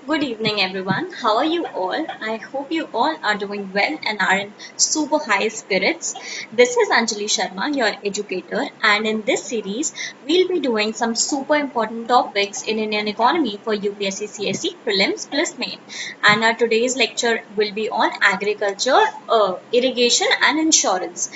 Good evening, everyone. How are you all? I hope you all are doing well and are in super high spirits. This is Anjali Sharma, your educator, and in this series, we'll be doing some super important topics in Indian economy for UPSC CSE prelims plus main. And our today's lecture will be on agriculture, irrigation, and insurance.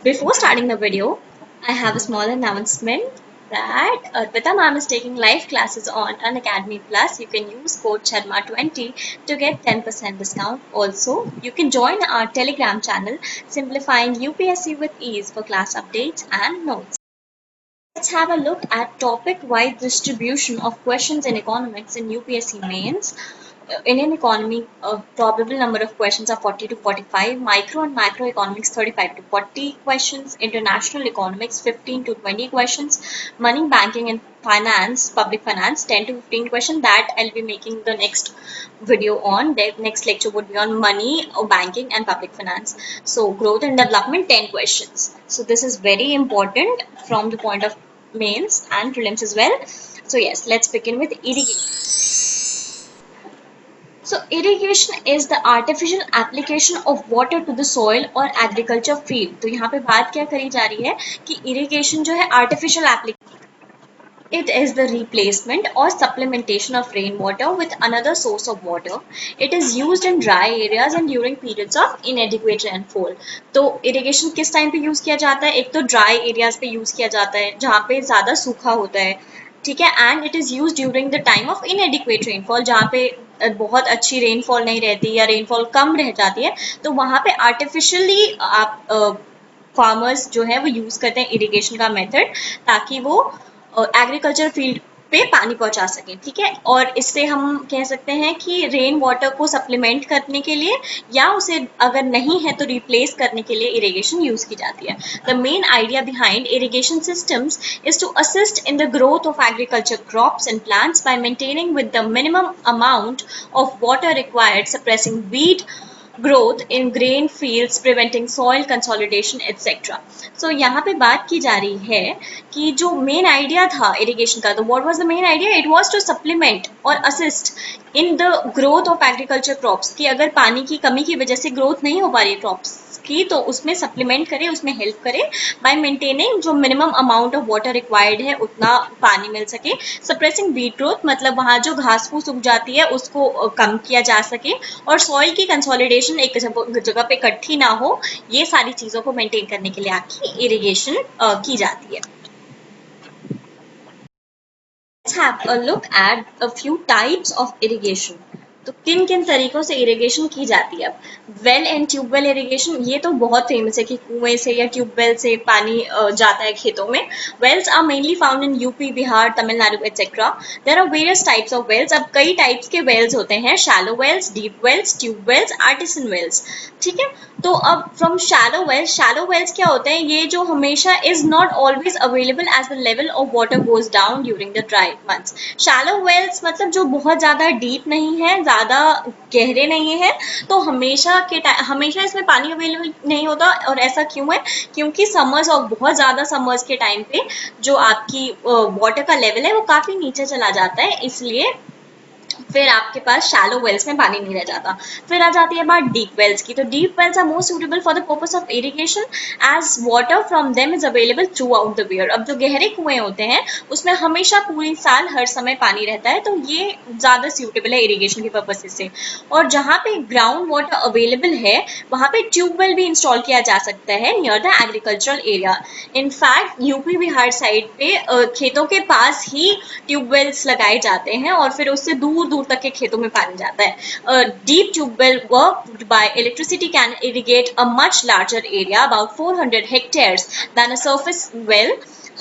Before starting the video, I have a small announcement that Arpita ma'am is taking live classes on Unacademy Plus. You can use code Sharma20 to get 10% discount. Also, you can join our Telegram channel Simplifying UPSC with Ease for class updates and notes. Let's have a look at topic-wise distribution of questions in economics in UPSC mains. Indian economy, probable number of questions are 40 to 45. Micro and macroeconomics 35 to 40 questions. International economics 15 to 20 questions. Money, banking and finance, public finance 10 to 15 questions. That I'll be making the next video on. The next lecture would be on money, banking and public finance. So growth and development 10 questions. So this is very important from the point of mains and prelims as well. So yes, let's begin with irrigation. So irrigation is the artificial application of water to the soil or agriculture field. तो यहाँ पे बात क्या करी जा रही है कि irrigation जो है artificial application. It is the replacement or supplementation of rainwater with another source of water. It is used in dry areas and during periods of inadequate rainfall. तो irrigation किस टाइम पे यूज किया जाता है? एक तो dry areas पे use किया जाता है जहाँ पे ज़्यादा सूखा होता है, ठीक है, and it is use during the time of इनएडिक्वेट rainfall जहाँ पे बहुत अच्छी रेनफॉल नहीं रहती या रेनफॉल कम रह जाती है, तो वहाँ पे आर्टिफिशियली आप फार्मर्स जो है वो यूज करते हैं इरिगेशन का मेथड ताकि वो एग्रीकल्चर फील्ड पे पानी पहुंचा सकें, ठीक है। और इससे हम कह सकते हैं कि रेन वाटर को सप्लीमेंट करने के लिए या उसे अगर नहीं है तो रिप्लेस करने के लिए इरिगेशन यूज की जाती है। The main idea behind irrigation systems is to assist in the growth of agriculture crops and plants by maintaining with the minimum amount of water required, suppressing weed growth in grain fields, preventing soil consolidation, etc. So यहाँ पे बात की जा रही है कि जो main idea था इरिगेशन का, तो what was the main idea? It was to supplement और assist in the growth of agriculture crops, कि अगर पानी की कमी की वजह से ग्रोथ नहीं हो पा रही है क्रॉप्स की तो उसमें सप्लीमेंट करे, उसमें हेल्प करे बाय मेंटेनिंग जो minimum amount of water required है उतना पानी मिल सके, सप्रेसिंग वीड ग्रोथ मतलब वहाँ जो घास फूस उग जाती है उसको कम किया जा सके, और सॉइल की कंसोलिडेशन एक जगह पे इकट्ठी ना हो, ये सारी चीजों को मेंटेन करने के लिए आपकी इरिगेशन की जाती है। Let's have a look at a few types of irrigation. तो किन किन तरीकों से इरिगेशन की जाती है? अब वेल एंड ट्यूबवेल इरिगेशन ये तो बहुत फेमस है कि कुएं से या ट्यूबवेल से पानी जाता है खेतों में। Wells are mainly found in UP, Bihar, Tamil Nadu etcetera. There are various types of wells. अब कई टाइप्स के वेल्स होते हैं, shallow wells, deep wells, tubewells, artesian wells, ठीक है। तो अब फ्रॉम शैलो वेल्स क्या होते हैं? ये जो हमेशा is not always available as the level of water goes down during the dry months. Shallow wells मतलब जो बहुत ज्यादा डीप नहीं है, ज्यादा गहरे नहीं है, तो हमेशा इसमें पानी अवेलेबल नहीं होता। और ऐसा क्यों है? क्योंकि समर्स और बहुत ज्यादा समर्स के टाइम पे जो आपकी वाटर का लेवल है वो काफी नीचे चला जाता है, इसलिए फिर आपके पास शैलो वेल्स में पानी नहीं रह जाता। फिर आ जाती है बात डीप वेल्स की। तो deep wells are more suitable for the purpose of irrigation as water from them is available throughout the year. अब जो गहरे कुएं होते हैं उसमें हमेशा पूरी साल हर समय पानी रहता है, तो ये ज्यादा सूटेबल है इरिगेशन के पर्पज से। और जहाँ पे ग्राउंड वाटर अवेलेबल है वहाँ पे ट्यूबवेल भी इंस्टॉल किया जा सकता है near the agricultural area. In fact UP Bihar side पे खेतों के पास ही ट्यूबवेल्स लगाए जाते हैं और फिर उससे दूर दूर तक के खेतों में पानी जाता है। Deep tubewell worked by electricity can irrigate a much larger area about 400 hectares than a surface well,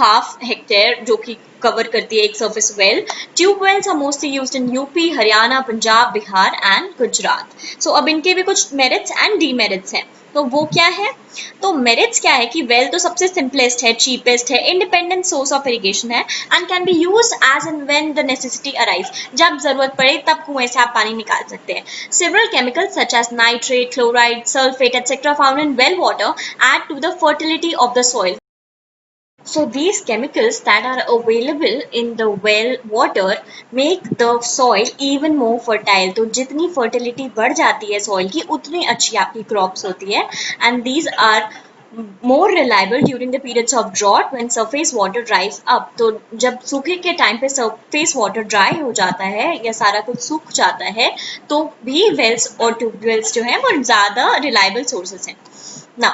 half hectare जो कि कवर करती है एक surface well. Tubewells are mostly used in UP, Haryana, Punjab, Bihar and Gujarat. So अब इनके भी कुछ मेरिट्स एंड डीमेरिट्स हैं, तो वो क्या है? तो मेरिट्स क्या है कि वेल तो सबसे सिंपलेस्ट है, चीपेस्ट है, इंडिपेंडेंट सोर्स ऑफ इरिगेशन है and can be used as and when the necessity arise. जब जरूरत पड़े तब कुएं से आप पानी निकाल सकते हैं। Several chemicals such as nitrate, chloride, sulphate etcetera found in well water add to the fertility of the soil. So these chemicals that are available in the well water make the soil even more fertile. तो जितनी fertility बढ़ जाती है soil की उतनी अच्छी आपकी crops होती है. And these are more reliable during the periods of drought when surface water dries up. तो जब सूखे के टाइम पे surface water dry हो जाता है या सारा कुछ सूख जाता है तो भी wells और tube जो हैं वो ज़्यादा reliable sources हैं. Now,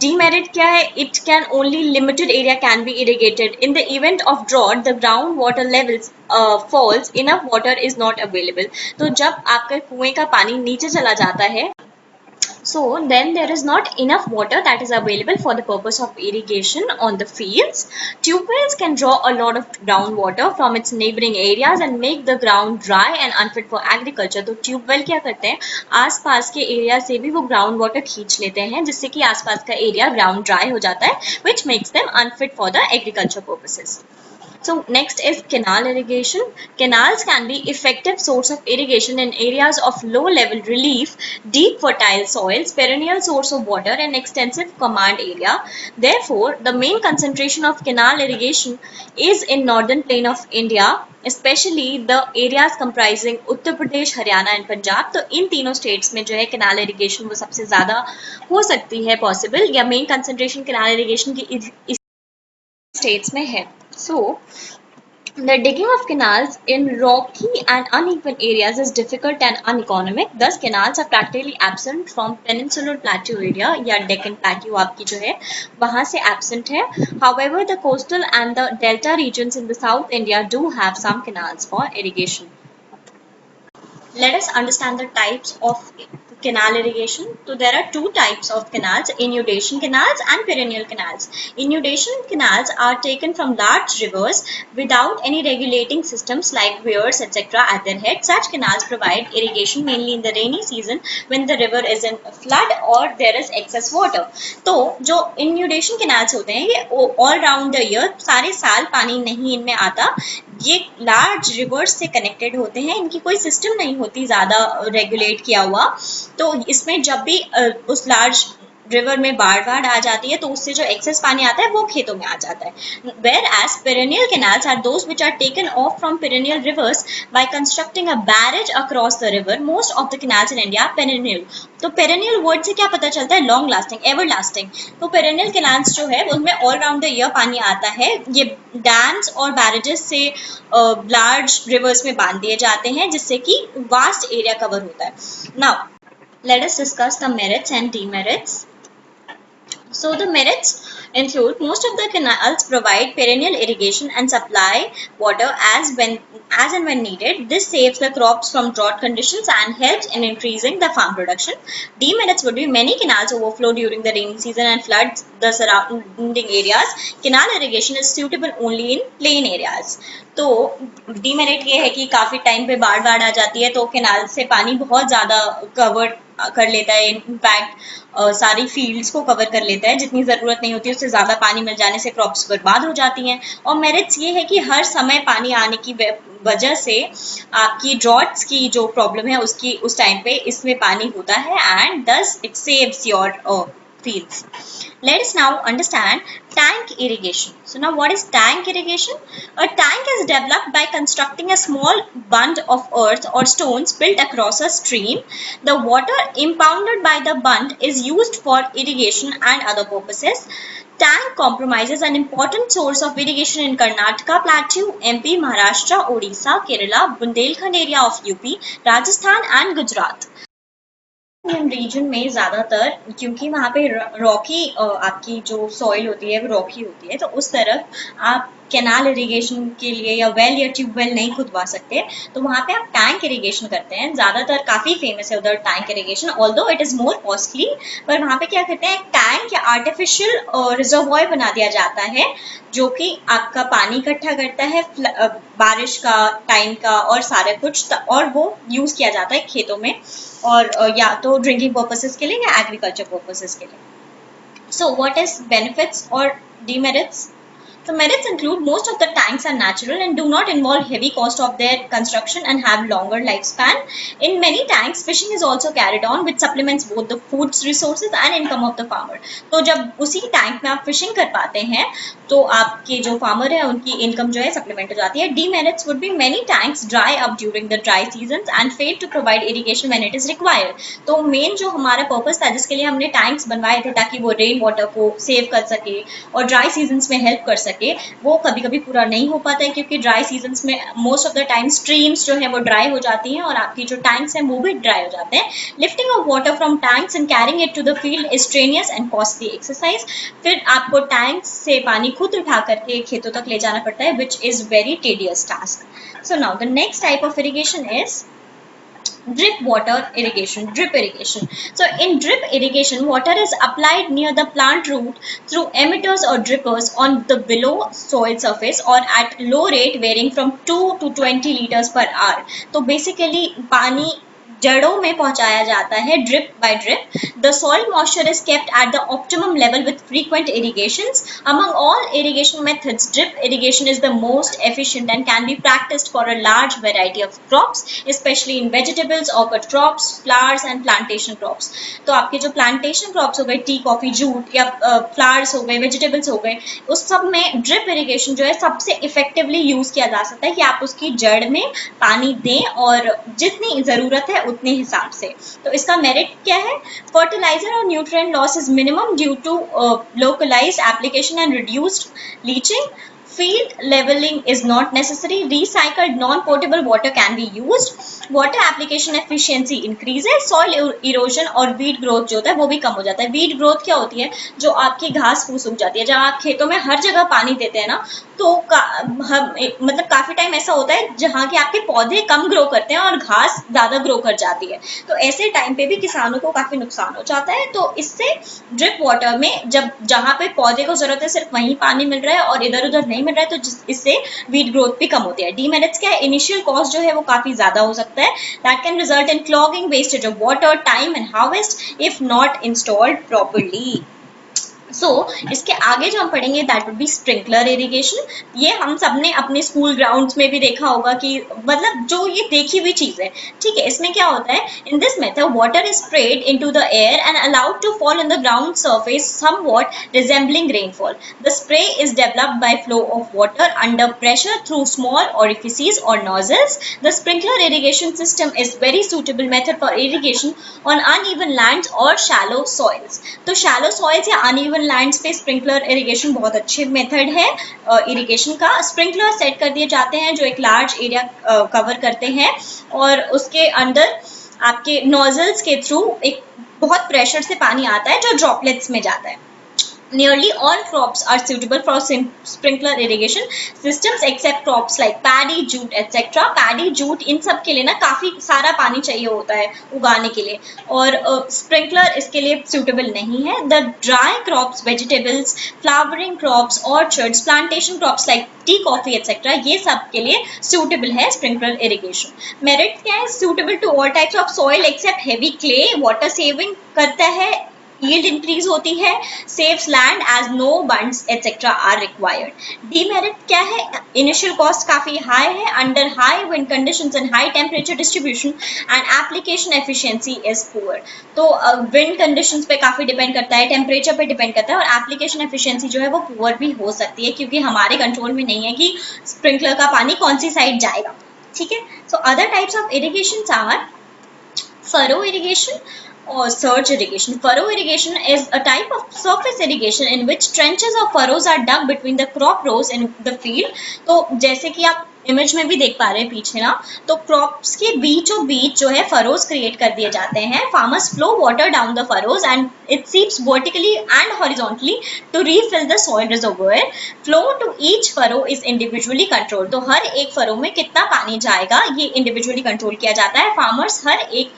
demerit क्या है? It can only limited area can be irrigated. In the event of drought, the groundwater levels falls, enough water is not available. तो जब आपका कुएं का पानी नीचे चला जाता है so then there is not enough water that is available for the purpose of irrigation on the fields. Tube wells can draw a lot of groundwater from its neighboring areas and make the ground dry and unfit for agriculture. तो tube well क्या करते हैं आसपास के area से भी वो ground water खींच लेते हैं जिससे कि आसपास का एरिया ग्राउंड ड्राई हो जाता है which makes them unfit for the agriculture purposes. So next is canal irrigation. Canals can be effective source of irrigation in areas of low level relief, deep fertile soils, perennial source of water and extensive command area. Therefore, the main concentration of canal irrigation is in northern plain of India, especially the areas comprising Uttar Pradesh, Haryana and Punjab. तो इन तीनों states में जो है canal irrigation वो सबसे ज़्यादा हो सकती है possible या main concentration canal irrigation की इस states में है. So, the digging of canals in rocky and uneven areas is difficult and uneconomic. Thus, canals are practically absent from peninsular plateau area या Deccan Plateau आपकी जो है वहाँ से absent है. However, the coastal and the delta regions in the South India do have some canals for irrigation. Let us understand the types of canal irrigation. So there are two types of canals, inundation canals and perennial canals. Inundation canals are taken from large rivers without any regulating systems like weirs etc. at their head. Such canals provide irrigation mainly in the rainy season when the river is in flood or there is excess water. तो जो inundation canals होते हैं ये all round the year सारे साल पानी नहीं इनमें आता. ये लार्ज रिवर्स से कनेक्टेड होते हैं इनकी कोई सिस्टम नहीं होती ज़्यादा रेगुलेट किया हुआ तो इसमें जब भी उस लार्ज रिवर में बाढ़ आ जाती है तो उससे जो एक्सेस पानी आता है वो खेतों में आ जाता है whereas perennial canals are those which are taken off from perennial rivers by constructing a barrage across the river most of the canals in India perennial तो पेरेनियल वर्ड से क्या पता चलता है लॉन्ग लास्टिंग एवर लास्टिंग तो perennial canals जो है उनमें ऑल राउंड द ईयर पानी आता है ये डैम्स और बैरेजेस से लार्ज रिवर्स में बांध दिए जाते हैं जिससे कि वास्ट एरिया कवर होता है now let us discuss the merits and demerits. So the merits include most of the canals provide perennial irrigation and supply water as and when needed. This saves the crops from drought conditions and helps in increasing the farm production. Demerits would be many canals overflow during the rainy season and flood the surrounding areas. Canal irrigation is suitable only in plain areas. तो demerit ये है कि काफ़ी time पे बाढ़ आ जाती है तो कैनाल से पानी बहुत ज़्यादा कवर कर लेता है इनफैक्ट सारी फील्ड्स को कवर कर लेता है जितनी ज़रूरत नहीं होती उससे ज़्यादा पानी मिल जाने से क्रॉप्स बर्बाद हो जाती हैं और मेरिट्स ये है कि हर समय पानी आने की वजह से आपकी ड्रॉट्स की जो प्रॉब्लम है उसकी उस टाइम पे इसमें पानी होता है and thus it saves your fields. Let us now understand tank irrigation. So now what is tank irrigation? A tank is developed by constructing a small bund of earth or stones built across a stream. The water impounded by the bund is used for irrigation and other purposes. Tank comprises an important source of irrigation in Karnataka Plateau, MP, Maharashtra, Odisha, Kerala, Bundelkhand area of UP, Rajasthan and Gujarat. Region में ज़्यादातर क्योंकि वहाँ पे Rocky आपकी जो soil होती है वो रॉकी होती है तो उस तरफ आप कैनाल इरिगेशन के लिए या वेल या ट्यूबवेल नहीं खुदवा सकते तो वहाँ पे आप टैंक इरिगेशन करते हैं ज़्यादातर काफ़ी फेमस है उधर tank irrigation although it is more costly पर वहाँ पे क्या करते हैं एक टैंक या आर्टिफिशियल रिजर्वॉयर बना दिया जाता है जो कि आपका पानी इकट्ठा करता है बारिश का टाइम का और सारे कुछ और वो यूज़ किया जाता है खेतों में और या तो ड्रिंकिंग पर्पसेस के लिए या एग्रीकल्चर पर्पसेस के लिए. सो व्हाट इज बेनिफिट्स और demerits? So merits include most of the tanks are natural and do not involve heavy cost of their construction and have longer lifespan. In many tanks, fishing is also carried on, which supplements both the food resources and income of the farmer. तो जब उसी tank में आप fishing कर पाते हैं तो आपके जो फार्मर है उनकी इनकम जो है सप्लीमेंट हो जाती है. Demerits would be many tanks dry up during the dry seasons and fail to provide irrigation when it is required. तो मेन जो हमारा पर्पस था जिसके लिए हमने टैंक्स बनवाए थे ताकि वो रेन वाटर को सेव कर सके और ड्राई सीजन्स में हेल्प कर सके, वो कभी कभी पूरा नहीं हो पाता है क्योंकि ड्राई सीजन्स में most of the time streams जो है वो ड्राई हो जाती हैं और आपकी जो टैंक्स हैं वो भी ड्राई हो जाते हैं. Lifting of water from tanks and carrying it to the field is strenuous and costly exercise. फिर आपको टैंक्स से पानी खुद उठा करके खेतों तक ले जाना पड़ता है, which is very tedious task. So now the next type of irrigation is drip water irrigation, drip irrigation. So in drip irrigation, water is applied near the plant root through emitters or drippers on the below soil surface or at low rate varying from 2 to 20 liters per hour. तो basically पानी जड़ों में पहुंचाया जाता है drip by drip. The soil moisture is kept at the optimum level with frequent irrigations. Among all irrigation methods drip irrigation is the most efficient and can be practised for a large variety of crops, specially in vegetables, orchard crops, flowers and plantation crops. तो आपके जो plantation crops हो गए, tea, coffee, jute या flowers हो गए, vegetables हो गए, उस सब में ड्रिप इरिगेशन जो है सबसे इफेक्टिवली यूज किया जा सकता है कि आप उसकी जड़ में पानी दें और जितनी जरूरत है उतने हिसाब से. तो इसका मेरिट क्या है? फर्टिलाइजर और nutrient loss is minimum due to localized application and reduced leaching. Field leveling is not necessary. Recycled non-potable water can be used. Water application efficiency increases. Soil erosion और weed growth जो होता है वो भी कम हो जाता है. Weed growth क्या होती है? जो आपकी घास फूस उग जाती है. जब आप खेतों में हर जगह पानी देते हैं ना तो मतलब काफी टाइम ऐसा होता है जहाँ के आपके पौधे कम ग्रो करते हैं और घास ज्यादा ग्रो कर जाती है. तो ऐसे टाइम पे भी किसानों को काफी नुकसान हो जाता है. तो इससे ड्रिप वाटर में जब जहाँ पे पौधे को जरूरत है सिर्फ वहीं पानी मिल रहा है और इधर उधर नहीं मिल रहा है तो इससे वीड ग्रोथ भी कम होती है. डीमेरिट्स क्या है? इनिशियल कॉस्ट जो है वो काफी ज्यादा हो सकता है. That can result in clogging, wastage of water, time and harvest if not installed properly. इसके आगे जो हम पढ़ेंगे that would be sprinkler irrigation. ये हम सबने अपने स्कूल ग्राउंड्स में भी देखा होगा कि मतलब जो ये देखी हुई चीज है, ठीक है. इसमें क्या होता है? In this method water is spread into the air and allowed to fall on the ground surface somewhat resembling rainfall. The spray is developed by flow of water under pressure through small orifices or nozzles. The sprinkler irrigation system is very suitable method for irrigation on uneven lands or shallow soils. तो shallow soils या uneven lands पे sprinkler irrigation बहुत अच्छे method है irrigation का. Sprinkler set कर दिए जाते हैं जो एक लार्ज एरिया कवर करते हैं और उसके अंदर आपके नोजल्स के थ्रू एक बहुत प्रेशर से पानी आता है जो ड्रॉपलेट्स में जाता है. Nearly all crops are suitable for sprinkler irrigation systems except crops like paddy, jute, etc. Paddy, jute इन सब के लिए ना काफी सारा पानी चाहिए होता है उगाने के लिए और स्प्रिंकलर इसके लिए suitable नहीं है. The dry crops, vegetables, flowering crops, orchards, plantation crops like tea, coffee, etc. ये सब के लिए suitable है sprinkler irrigation. Merit क्या है? Suitable to all types of soil except heavy clay. Water saving करता है, yield increase होती है, saves land as no bunds etc. are required. Demerit क्या है? Initial cost काफी high है, under high wind conditions and high temperature distribution and application efficiency is poor. तो wind conditions पे काफी डिपेंड करता है, टेम्परेचर पे डिपेंड करता है और application efficiency जो है वो poor भी हो सकती है क्योंकि हमारे कंट्रोल में नहीं है कि स्प्रिंकलर का पानी कौन सी साइड जाएगा. ठीक है. So other types of irrigations are furrow irrigation or surge irrigation. Furrow irrigation is a type of surface irrigation in which trenches or furrows are dug between the crop rows in the field. तो जैसे कि आप image में भी देख पा रहे हैं पीछे ना, तो क्रॉप्स के बीचों बीच जो है फरोज क्रिएट कर दिए जाते हैं. Farmers flow water down the furrows and it seeps vertically and horizontally to refill the soil reservoir. Flow to each furrow is individually control. तो हर एक फरो में कितना पानी जाएगा ये इंडिविजुअली कंट्रोल किया जाता है. फार्मर्स हर एक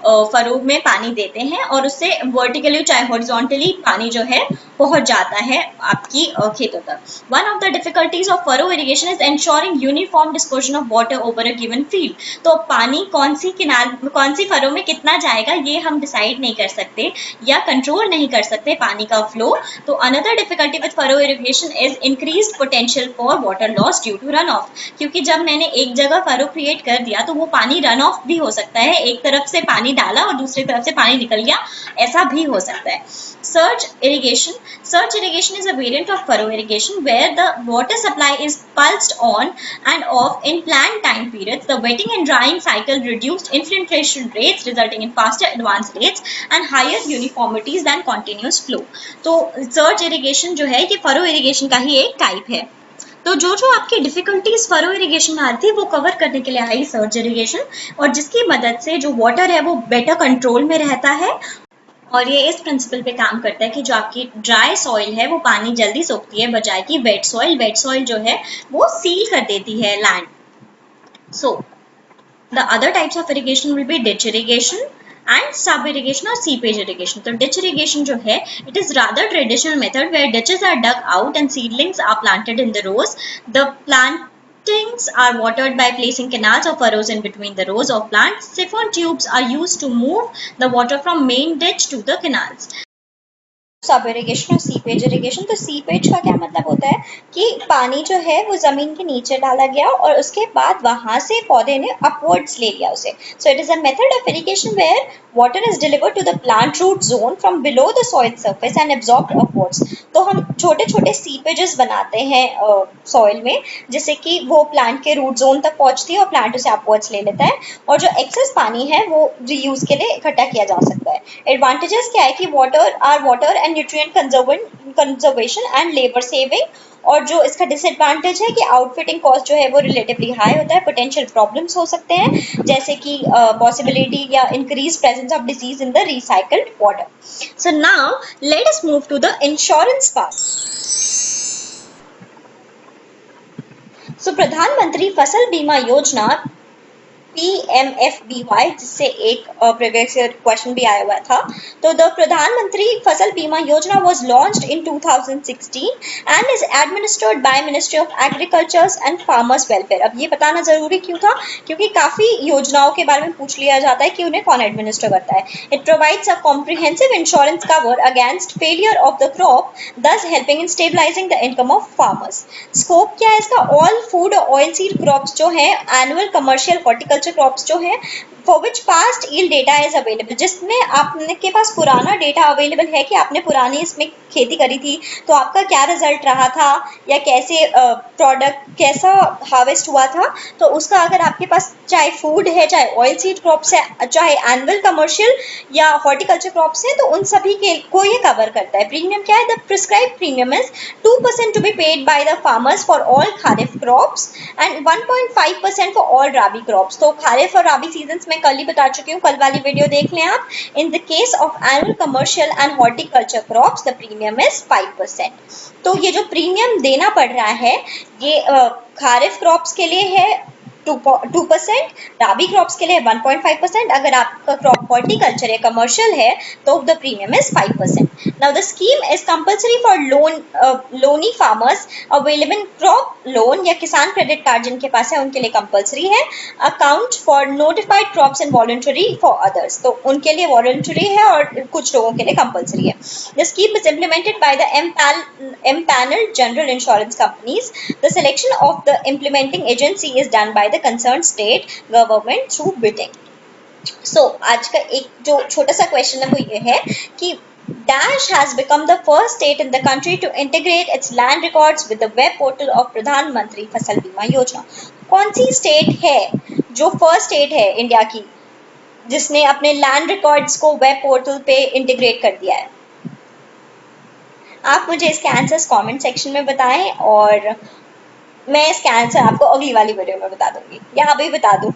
फरो में पानी देते हैं और उससे वर्टिकली चाहे हॉरिजॉन्टली पानी जो है पहुंच जाता है आपकी खेतों तक. One of the difficulties of furrow irrigation is ensuring uniform dispersion of water over a given field. तो पानी कौन सी फरो में कितना जाएगा ये हम डिसाइड नहीं कर सकते या कंट्रोल नहीं कर सकते पानी का फ्लो. तो another difficulty with furrow irrigation is increased potential for water loss due to run off. क्योंकि जब मैंने एक जगह फरो क्रिएट कर दिया तो वो पानी रन ऑफ भी हो सकता है, एक तरफ से पानी डाला और दूसरी तरफ से पानी निकल गया, ऐसा भी हो सकता है. Surge irrigation is a variant of furrow irrigation where the water supply is pulsed on and off in planned time periods. The wetting and drying cycle reduced infiltration rates resulting in faster advance rates and higher uniformities than continuous flow. तो surge irrigation जो है ये furrow irrigation का ही एक type है. तो जो आपकी डिफिकल्टीज फरो इरिगेशन में आ रही थी वो कवर करने के लिए आई सर्ज इरिगेशन, और जिसकी मदद से जो वाटर है वो बेटर कंट्रोल में रहता है. और ये इस प्रिंसिपल पे काम करता है कि जो आपकी ड्राई सॉइल है वो पानी जल्दी सोखती है, बजाय कि वेट सॉइल जो है वो सील कर देती है land. So the other types of irrigation will be ditch irrigation and sub irrigation or seepage irrigation. तो ditch irrigation जो है it is rather traditional method where ditches are dug out and seedlings are planted in the rows. The plantings are watered by placing canals or furrows in between the rows of plants. Siphon tubes are used to move the water from main ditch to the canals. सब irrigation और seepage irrigation. तो seepage का क्या मतलब होता है कि पानी जो है वो जमीन के नीचे डाला गया और उसके बाद वहां से पौधे ने अपवर्ड्स ले लिया उसे. So it is a method of irrigation where water is delivered to the plant root zone from below the soil surface and absorbed upwards. तो हम छोटे छोटे सीपेजेस बनाते हैं सॉइल में जिससे कि वो प्लांट के रूट जोन तक पहुंचती है और प्लांट उसे अपवर्ड्स ले लेता है, और जो एक्सेस पानी है वो रीयूज के लिए इकट्ठा किया जा सकता है. एडवांटेजेस क्या है कि water and nutrient conservation and labour saving. और जो इसका डिसएडवांटेज है कि आउटफिटिंग कॉस्ट जो है वो रिलेटिवली हाई होता है. पोटेंशियल प्रॉब्लम्स हो सकते हैं जैसे कि पॉसिबिलिटी या increase presence of disease in the recycled water. So now let us move to the insurance part. So प्रधानमंत्री फसल बीमा योजना PMFBY, जिससे एक प्रीवियस क्वेश्चन भी आया हुआ था. तो द प्रधानमंत्री फसल बीमा योजना was launched in 2016 and is administered by ministry of agriculture and farmers welfare. अब ये बताना जरूरी क्यों था, क्योंकि काफी योजनाओं के बारे में पूछ लिया जाता है कि उन्हें कौन एडमिनिस्टर करता है. It provides a comprehensive insurance cover against failure of the crop, thus helping in stabilising the income of farmers. Scope क्या है इसका? All food oil seed crops जो है, एनुअल कमर्शियल हॉर्टिकल्चर क्रॉप्स जो है, for which past yield data is available, जिसमें आपके पास पुराना डेटा अवेलेबल है कि आपने पुरानी इसमें खेती करी थी तो आपका क्या रिजल्ट रहा था या कैसे प्रोडक्ट कैसा हार्वेस्ट हुआ था. तो उसका अगर आपके पास चाहे फूड है, चाहे ऑयल सीड क्रॉप्स है, चाहे एनुअल कमर्शियल या हॉर्टिकल्चर क्रॉप्स हैं, तो उन सभी के को ये कवर करता है. प्रीमियम क्या है? The prescribe premium is 2% to be paid by the farmers for all kharif crops and 1.5% for all rabi crops. तो खारिफ और राबी सीजन में कल ही बता चुकी हूँ, कल वाली वीडियो देख लें आप. In the case of annual commercial and horticulture crops the premium is 5%. तो ये जो प्रीमियम देना पड़ रहा है ये खारिफ क्रॉप्स के लिए है 2%, राबी क्रॉप्स के लिए 1.5%. अगर आपका क्रॉप हॉर्टिकल्चर या कमर्शियल है तो the premium is 5%. Now the scheme is compulsory for Loni farmers available crop loan या किसान क्रेडिट कार्ड जिनके पास है उनके लिए कंपल्सरी है. Account for notified crops and voluntary for others, तो उनके लिए वॉलंटरी है और कुछ लोगों के लिए कंपल्सरी है. The scheme is implemented by the empaneled general insurance companies. The selection of the implementing agency is done by the concerned state government through bidding. So आज का एक जो छोटा सा क्वेश्चन है वो ये है कि Dash has become the first state in the country to integrate its land records with the web portal of प्रधान मंत्री फसल बीमा योजना. कौन सी स्टेट है जो फर्स्ट स्टेट है इंडिया की जिसने अपने लैंड रिकॉर्ड्स को वेब पोर्टल पे इंटीग्रेट कर दिया है? आप मुझे इसके आंसर्स कमेंट सेक्शन में बताएं और मैं इसके आंसर आपको अगली वाली वीडियो में बता दूंगी या अभी बता दूं.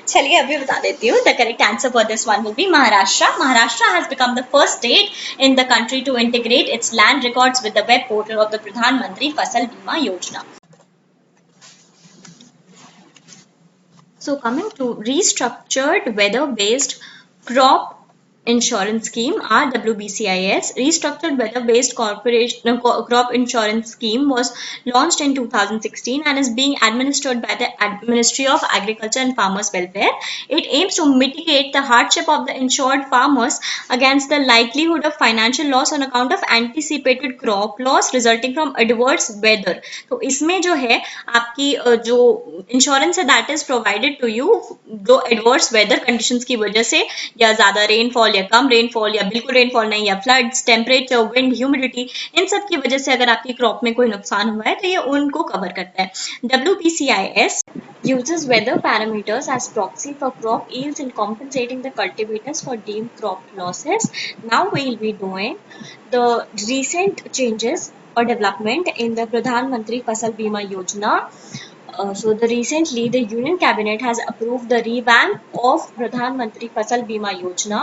चलिए अभी बता देती हूँ. The correct answer for this one will be Maharashtra. Maharashtra has become the first state in the country to integrate its land records with the web portal of the Pradhan Mantri फसल बीमा योजना. So coming to restructured weather based Crop Insurance Scheme RWBCIS restructured weather-based corporation crop insurance scheme was launched in 2016 and is being administered by the Ministry of Agriculture and Farmers Welfare. It aims to mitigate the hardship of the insured farmers against the likelihood of financial loss on account of anticipated crop loss resulting from adverse weather. तो इसमें जो है आपकी जो insurance है that is provided to you जो adverse weather conditions की वजह से या ज्यादा रेनफॉल या कम रेनफॉल या बिल्कुल रेनफॉल नहीं या floods temperature wind humidity in सब की वजह से अगर आपकी क्रॉप में कोई नुकसान हुआ है तो ये उनको कवर करता है. WPCIS uses weather parameters as proxy for crop yields in compensating the cultivators for deemed crop losses. Now we'll be doing the recent changes or development in the Pradhan Mantri Fasal Bima Yojana. Recently the Union Cabinet has approved the revamp of Pradhan Mantri Fasal Bima Yojana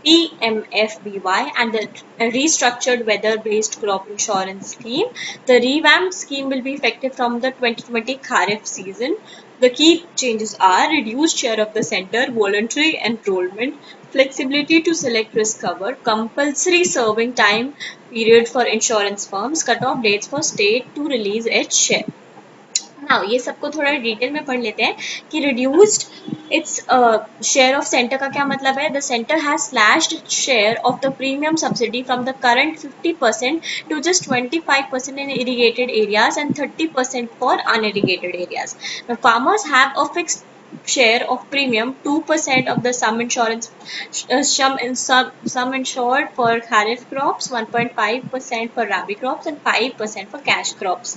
(PMFBY) and the restructured weather-based crop insurance scheme. The revamped scheme will be effective from the 2020 Kharif season. The key changes are reduced share of the center, voluntary enrollment, flexibility to select risk cover, compulsory serving time period for insurance firms, cut-off dates for state to release its share. Now ये सबको थोड़ा detail में पढ़ लेते हैं कि reduced its share of centre का क्या मतलब है. The centre has slashed share of the premium subsidy from the current 50% to just 25% in irrigated areas and 30% for unirrigated areas. Farmers have a fixed share of premium 2% of the sum insured for kharif crops, 1.5% for rabi crops and 5% for cash crops.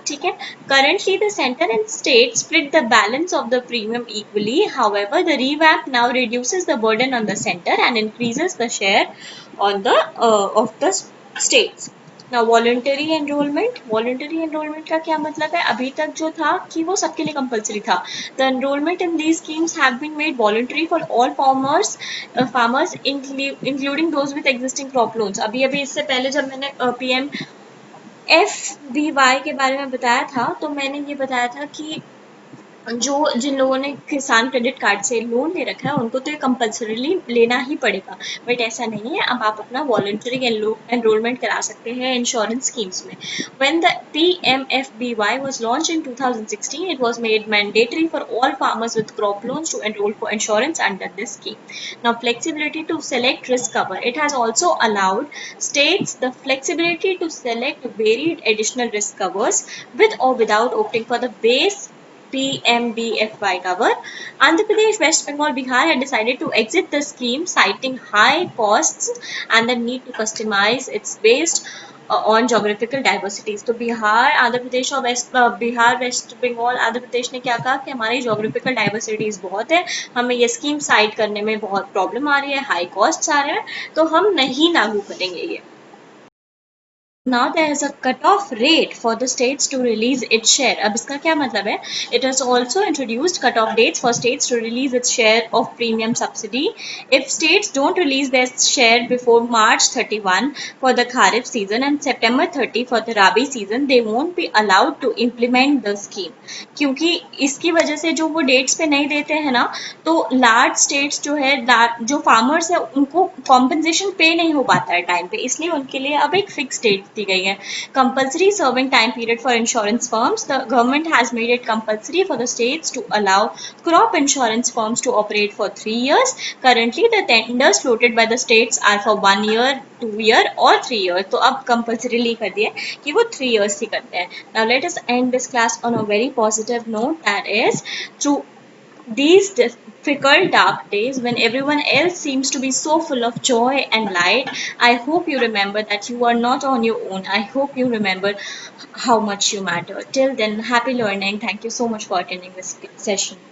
ठीक है. Currently the center and state split the balance of the premium equally. However, the revamp now reduces the burden on the center and increases the share on the of the states. ना voluntary enrolment का क्या मतलब है. अभी तक जो था कि वो सबके लिए कंपलसरी था. The enrolment in these schemes have been made voluntary for all farmers including those with existing crop loans. अभी इससे पहले जब मैंने PMFBY के बारे में बताया था तो मैंने ये बताया था कि जिन लोगों ने किसान क्रेडिट कार्ड से लोन ले रखा है उनको तो ये कंपल्सरीली लेना ही पड़ेगा. बट ऐसा नहीं है. अब आप अपना वॉलंटरी एनरोलमेंट करा सकते हैं इंश्योरेंस स्कीम्स में. When the PMFBY was launched in 2016, it was made mandatory for all farmers with crop loans to enroll for insurance under this scheme. Now, flexibility to select risk cover. It has also allowed states the flexibility to select varied additional risk covers with or without opting for the base PMBFY cover. Andhra Pradesh, West Bengal, Bihar had decided to exit the scheme, citing high costs and the need to customize its based on geographical diversities. तो बिहार, आंध्र प्रदेश और Bihar, waste Bengal, Andhra Pradesh ने क्या कहा कि हमारी geographical diversities बहुत है, हमें ये स्कीम साइड करने में बहुत प्रॉब्लम आ रही है, हाई कॉस्ट आ रहे हैं, तो हम नहीं लागू करेंगे ये. Now there is a cut-off rate for the states to release its share. अब इसका क्या मतलब है? It has also introduced cut-off dates for states to release its share of premium subsidy. If states don't release their share before March 31 for the Kharif season and September 30 for the Rabi season, they won't be allowed to implement the scheme. क्योंकि इसकी वजह से जो वो dates पे नहीं देते हैं ना, तो लार्ज स्टेट्स जो है, जो फार्मर्स है उनको कॉम्पनसेशन पे नहीं हो पाता है टाइम पे, इसलिए उनके लिए अब एक फिक्स डेट दी गई है. Compulsory serving time period for insurance firms. The government has made it compulsory for the states to allow crop insurance firms to operate for 3 years. Currently the tenders floated by the states are for 1 year, 2 year और 3 years. तो अब compulsorily कर दिया कि वो 3 years ही करते हैं. Now let us end this class on a very positive note, that is, through these difficult dark days when everyone else seems to be so full of joy and light, I hope you remember that you are not on your own. I hope you remember how much you matter. Till then, happy learning. Thank you so much for attending this session.